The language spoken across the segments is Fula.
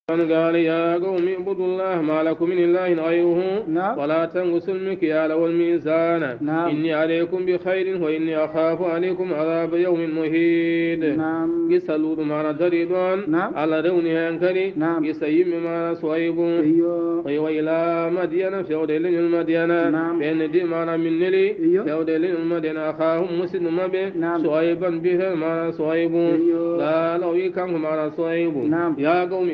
قال يا قوم اعبدوا الله ما لكم من إله غيره ولا تنقصوا المكيال والميزان إني عليكم بخير وإني أخاف عليكم عذاب يوم مهيد يسألون ما دريدون على رونها أنكري يسيم ما صويب وإلى مدين في أوديل المدين بين دي ما من نلي في أوديل المدين أخاهم مسلم ما به صويبا به ما صويب لا لو يكم ما صويب يا قوم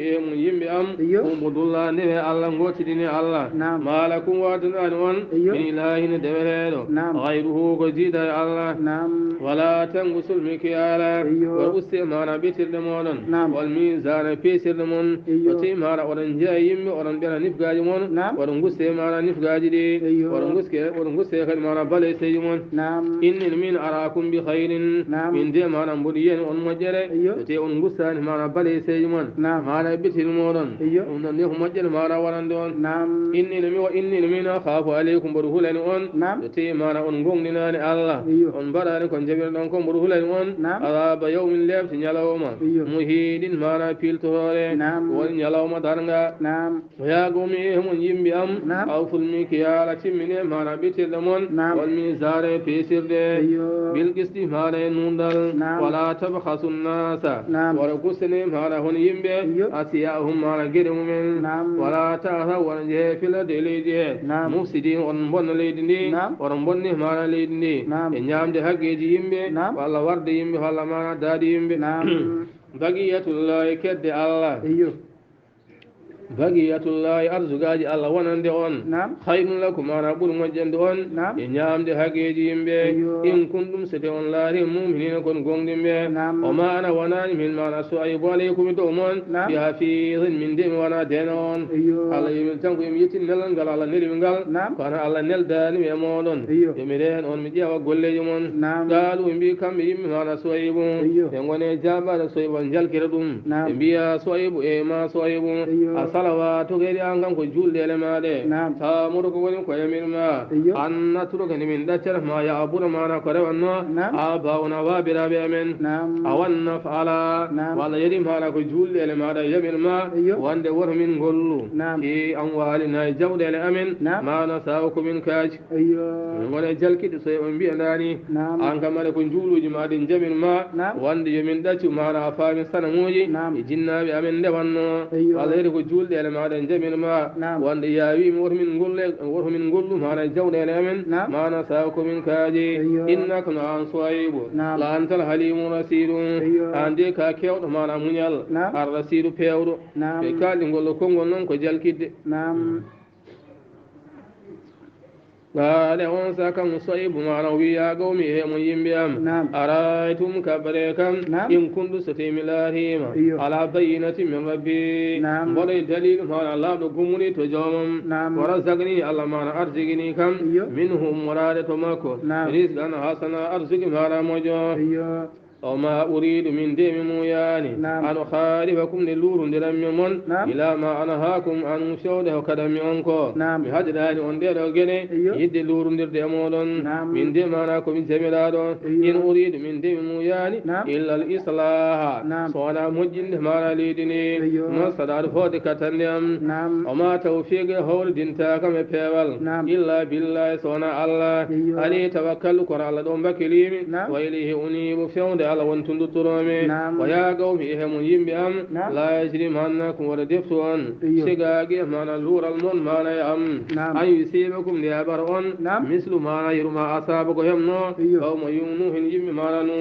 yimɓe am ubudulla ndewe allah gottidini allah malakum watanani on min ilahine deweteɗo gayruhu ko jiida e allah wala tangusul mikyala o uste mana ɓetirɗe moɗon wal misana peesirɗe mon o tawi mana oɗon jeeya yimɓe oɗon ɓera nifgaji mon oɗon guste mana nifgaji ɗi oɗon guste kadi mana baleseji mon innil min arakum bi hayrin min de mana mboɗi yiyani on moƴƴere o tawi on gustani mana baleseji mon mana ɓetir moɗon ɗum ɗon ni ko moƴƴere mana warande on innil min akhafu aleykum mboɗo hulani on so tawi mana on gonɗinani allah on mbaɗani ko jaɓirɗon ko mboɗo hulani on azaba yawmin lebti ñalawma muhiɗin mana piltotore woni ñalawma darga ya gomi mon yimɓe am awful mikyala timmine mana ɓetirɗe mon wal misare peesirde bil qisti mana e nundal wala tabhasu nnasa wara gustani mana hono yimɓe asiyahum mana gueɗe mumen wala tata wona jeehe filade leydi he mufsidin on bonna leydi ndi oɗon bonni mana leydi ndi e ñamde haggeji yimɓe walla warde yimɓe walla mana daadi yimɓe bagiyatullahi kedde allah bagiyatullahi arsugaji allah wonande on hayrun lakum mana ɓuuri moƴƴande on e ñamde hageji yimɓe in kunɗum sete on laari muminina kon gonɗinɓe o ma ana wonani min mana so ayibo aleykum dow moon bi hafidin min de mi wona dena on allah yimil tan ko imi yetti nelal ngal allah nelimi ngal kono allah neldanimi e moɗon yomi rehen on mi ƴeewa golleji mon gaalu ɓe mbi kamɓe yimɓe mana so ayibo ɓe gone jaɓɓade so ayibo jalkira ɗum ɓe mbiya so ayibo e ma so ayibo salawatu gedi an kan ko julɗele maɗe tamuɗo ko woni ko yamirma an nattuɗo kadi min ɗaccata ma ya abuɗo mana ko rewanno a bawna wabiraɓe amen a wanna faala walla yeɗi maɗa ko julɗele maɗa yamirma wande woto min gollu e an walina e jawɗele amen mana sawa komin kaaji wone jalkiɗe so on mbiyandani an kam aɗa ko juuluji maɗe jamirma wande yomin ɗaccu maɗa a faami sanamuji e jinnaɓe amen ndewanno walla yeɗi ko julɗele maɗa jamirma wonde yawimi woto min gollu mana jawɗele amen mana sawa komin kaaji innaka no an soyibo la antal halimu rasidu an de ka kewɗo mana muñal ar rasidu pewɗo e kalɗi gollo konngol noon ko jalkidde قال أنسى كم صيب معنوي يا قومي هم ينبيام أرأيتم كبريكم إن كنت ستيم الله على بينة من ربي ولي دليل ما الله بقومني تجاوم ورزقني الله ما أرزقني كم منهم مرادة ماكو رزقا حسنا أرزق ما مجا وما أريد من دم موياني أن أخالفكم للور درم من إلى ما أنهاكم عن شوده وكدم أنكو بهجراني أن دير أغني يد اللور دردمون من دم أناكم جميلاد إن أريد من دم موياني إلا الإصلاح صوانا مجل ما ليدني ما صدار فوت كتنم وما توفيق هول دنتاك مبيوال إلا بالله صوانا الله عليه توكل قرى الله دون بكليم وإليه أنيب فيون ala wontundu turome wa ya qawmi ehum yimɓe am la yajrimannakum wala deftu on sigage mana lural mon mana am an yusibakum li abar on mislu mana yurma asaba ko hemno qawma yunuhin yimɓe mana no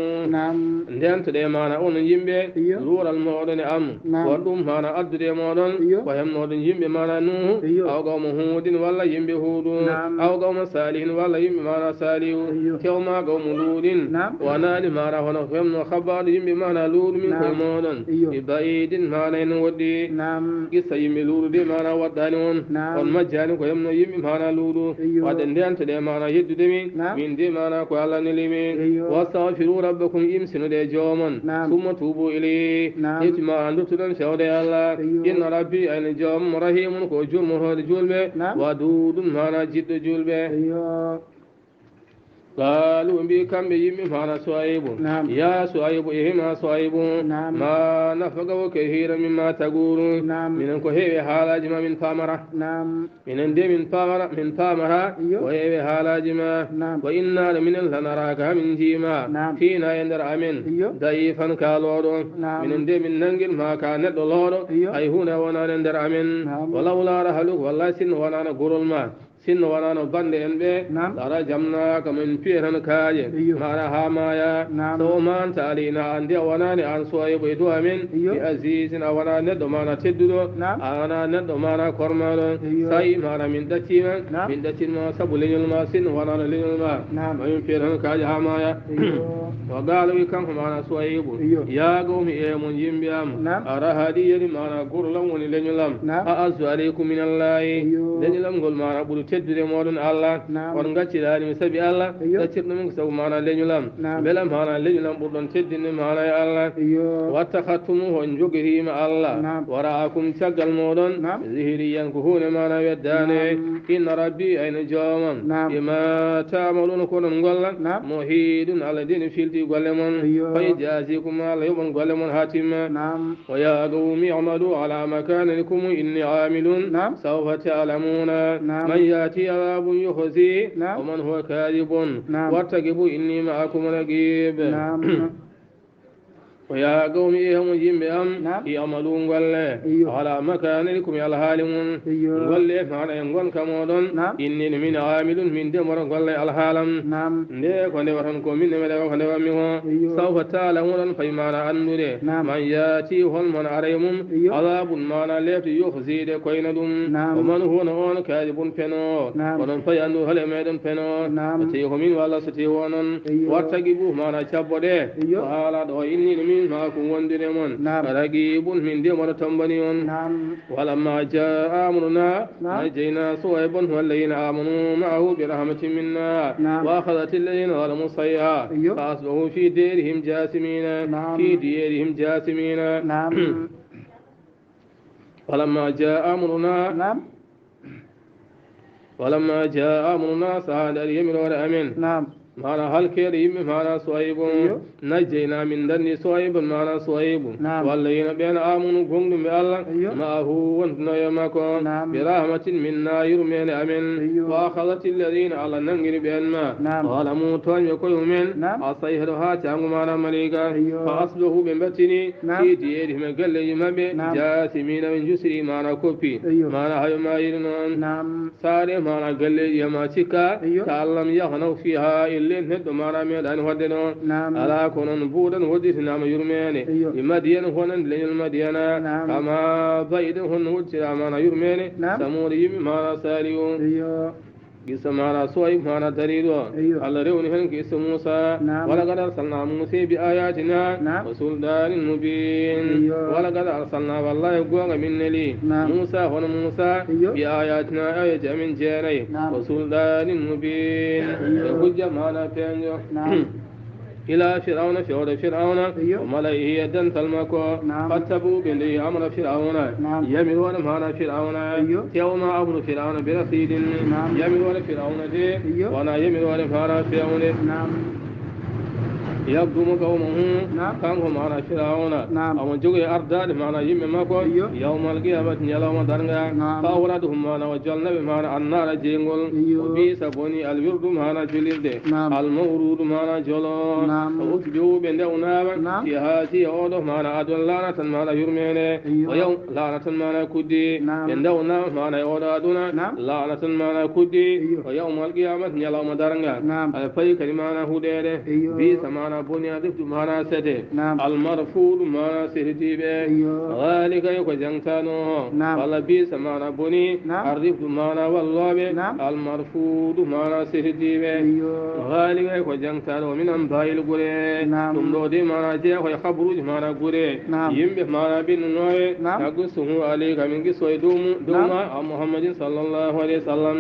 ndentode mana on yimɓe lural moɗon e am won ɗum mana addude moɗon ko hemnoɗon yimɓe mana nu aw qawma hudin walla yimɓe huudu aw qawma salihin walla yimɓe mana salihu tewma qawmu luudin wanani mana hono no khabaru yimɓe mana luuɗu min koye moɗon e bayidin mana en woɗɗi qissa yimɓe luuɗude mana waɗɗani on majjani ko yemno yimɓe mana luuɗu wadde ndentoɗe mana yeddudemi min de mana ko allah nelimi wastaghfiru rabbakum imsinude joomon summa tuubu ilayhi ƴettima duttuɗon fewde allah inna rabbi ayne joomum rahimun ko jurmo hoode julɓe waduɗum mana jiɗɗo julɓe قالوا بكم بيم معنا صعيب يا صعيب إهما صعيب ما نفقه كثيرا مما تقول من كهي حالاج ما من فامرة من دي من فامرة وهي حالاج ما وإنا لمن لنراك من جيما فينا يندر أمين ضعيفا كالورو من دي من ننجل ما كان دولورو أي هنا وانا نندر أمين ولولا رحلوك والله سن وانا قرول ما سن وانا بند انبه لارا جمنا كمن فيرن كاي مارا هامايا تومان تالينا عندي وانا ان سويب يدو امين عزيز وانا ندمانا تددو انا ندمانا كرمال ساي مارا من دتيما من دتيما سبولين ما سن وانا لين ما من فيرن كاي هامايا وقالوا كان معنا سويب يا قوم يا من يمبيام ارى هديه معنا غرلم ولنلم اعز عليكم من الله لنلم قول معنا تدري مولن الله ورنغتي لاني مسبي الله تشرن من سو معنا لنيلام بلا معنا لنيلام بودن تدني معنا يا الله واتخذتموه انجغري مع الله وراءكم شغل مولن ظهريا كهون معنا يداني ان ربي اين جوم بما تعملون كون نغول موحد على دين فيلتي غلمون فيجازيكم الله يوم غلمون حاتم ويا قوم اعملوا على مكانكم اني عامل سوف تعلمون من يأتي عذاب يخزي ومن هو كاذب وارتقبوا إني معكم رقيب ويا قوم إيهم جيمبهم يعملون قال على مكانكم يا الحالمون قال فعلا ينقل كمودون إني من عامل من دمر قال الحالم نيك ونورنكم من مدى ونورمه سوف تعلمون فيمانا أنه من ياتي من عليهم عذاب مانا ليت يخزي كويندم ومن هو نون كاذب فنو ونن فيانو هل ميدن فنو ستيهم من والله ستيهون وارتقبوا مانا شابده وعلى دو إني ما كون وندرمون رقيب من دمر تنبنيون ولما جاء أمرنا نجينا صعيبا والذين آمنوا معه برحمة منا وأخذت الذين ظلموا الصيحة فأصبحوا في ديرهم جاثمين ولما جاء أمرنا سعد اليمين والأمين مانا هل كريم مانا صعيب نجينا من دني صعيب مانا صعيب والذين بين آمنوا قمنا بالله معه وانتنا يمكن برحمة منا يرمين أمين وأخذت الذين على النجر بأنما ظلموا توان يكون من أصيحرها تانغ مانا مليكا فأصبحوا بمبتني في ديرهم قل يمبي جاثمين من جسري مانا كوبي مانا هاي ما يرنون ساري مانا قل يماتيكا تعلم يغنوا فيها اللين هد مارا ميدان ودنو على كونن بودن وديت نام يرميني يمدين هونن لين المدينة كما بيدن هون ودي مانا يرميني سموري مانا ساريو قصة مانا صعيب مانا تريدو على روني هن قصة موسى ولقد أرسلنا موسى بآياتنا وسلطان مبين ولقد أرسلنا والله يقوى من لي موسى هون موسى بآياتنا آية من جاني وسلطان مبين يقول مانا فينجو إلى فرعون وملئه يدن تلمكو فاتبوا بلي أمر فرعون يمرون معنا فرعون يوم أمر فرعون برصيد يمرون فرعون وانا يمرون معنا فرعون يقدم قومه كانوا معنا فرعون أو جوجي أرداد معنا يمكو يوم القيامة يوم درنا فأولادهم معنا وجلنا بمعنا النار جينغول وبيس بني الورد معنا جلد المورود معنا جلون وأتبعوا بندونا في هذه أوله معنا أدون لعنة معنا يرمينه ويوم لعنة معنا كدي بندونا معنا أولادنا لعنة معنا كدي ويوم القيامة يوم درنا الفيك معنا هديره بيس معنا بني أدفت معنا سده المرفوض معنا سهتي به ذلك يكجنتانو ولا بيس معنا بني أردفت معنا والله به المرفوض معنا سهتي به ذلك يكجنتانو من أنباء القرى تمدودي معنا جاء ويخبروج معنا قرى يمبه معنا بن نوي نقصه عليك من قصة دوما محمد صلى الله عليه وسلم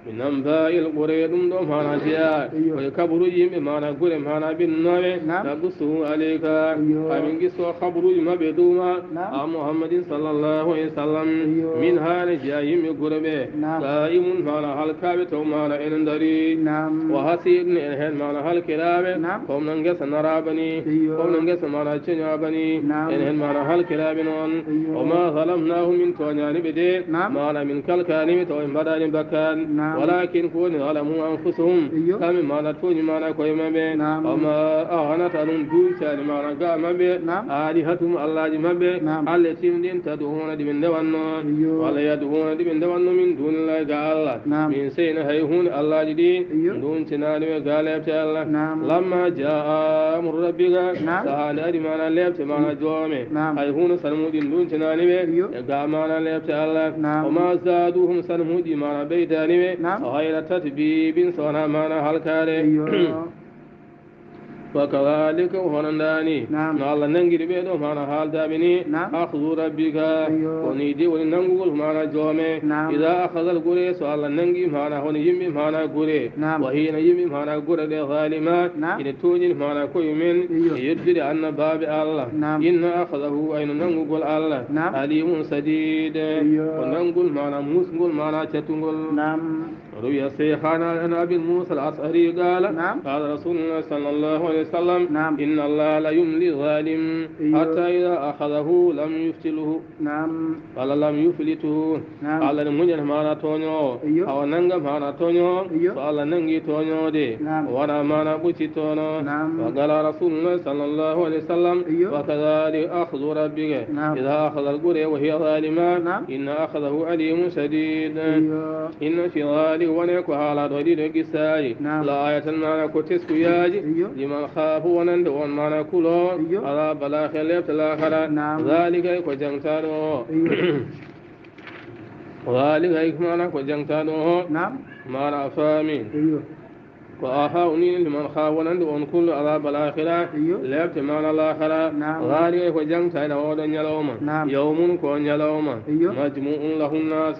من أنباء القرى دم هانا جاء ويكبر يم هانا قرى هانا بالنار نقصه عليك من قصة خبر ما بدوما محمد صلى الله عليه وسلم من هانا جاء يم قرى قائم هانا هالكابت ومانا إندري وحسيب إنهن مانا هالكلاب قوم ننقص نرابني قوم ننقص مانا جنابني إنهن مانا هالكلاب وما ظلمناهم من تونيان بدي مانا من كالكاني توين بدان بكان ولكن كون ظلموا أنفسهم كم مانا توني مانا كويما بي وما أغنت أنهم دوشان مانا قام بي آلهتهم الله جمبي التي من تدعون دي من دوانو ولا يدعون دي من دوانو من دون الله قال من سين هيهون الله جدي دون تناني قال يبتع الله لما جاء أمر ربك سهل أدي مانا ليبت مانا جوامي هيهون سلمود دون تناني قال مانا ليبتع الله وما زادوهم سلمود مانا بيتاني غير تتبيب صنع مانا هالكاري وكذلك هننداني الله ننجد بيدو مانا حال دابني أخذ ربك ونيدي وننجل مانا جومي إذا أخذ القريس الله ننجي مانا هون يمي مانا قري وهين يمي مانا قري لظالمات إن توجد مانا كيمين يدري أن باب الله إن أخذه أين ننجل الله عليم سديد وننجل مانا موسنجل مانا تتنجل روي السيخانا عن أبي موسى الأشعري قال قال رسول الله صلى الله عليه وسلم إن الله لا يملي الظالم حتى إذا أخذه لم يفتله قال لم يفلته قال المجن مانا تونيو أو ننجم مانا تونيو قال ننجي تونيو دي وانا مانا بوشي تونو وقال رسول الله صلى الله عليه وسلم وكذلك أخذ ربك إذا أخذ القرى وهي ظالمة إن أخذه عليم شديد إن في ذلك ونكو حالات وديد قساي لا آية مانا كتسكو ياجي لمن خاف ونند وان مانا كلو عذاب الآخر ليبت الآخر ذلك يكو جنتانو ذلك يكو مانا كو جنتانو مانا فامين وآخرون لمن خاف ونند وان كل عذاب الآخرة ليبت مانا الآخرة ذلك يكو جنتانو ودن يلوما يوم كون يلوما مجموع له الناس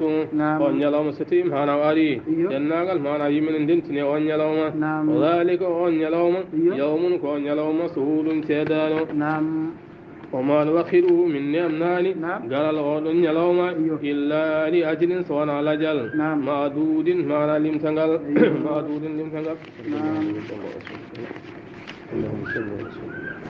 كون يلوما ستيم هانا واري جناغل مانا يمن دنتني وان يلوما وذلك وان يلوما يوم كون يلوما سهول تيدانو وما نوخره من نعمناني قال الغد يلوما إلا لأجل سوانا لجل معدود مانا لمتنقل معدود لمتنقل اللهم صل وسلم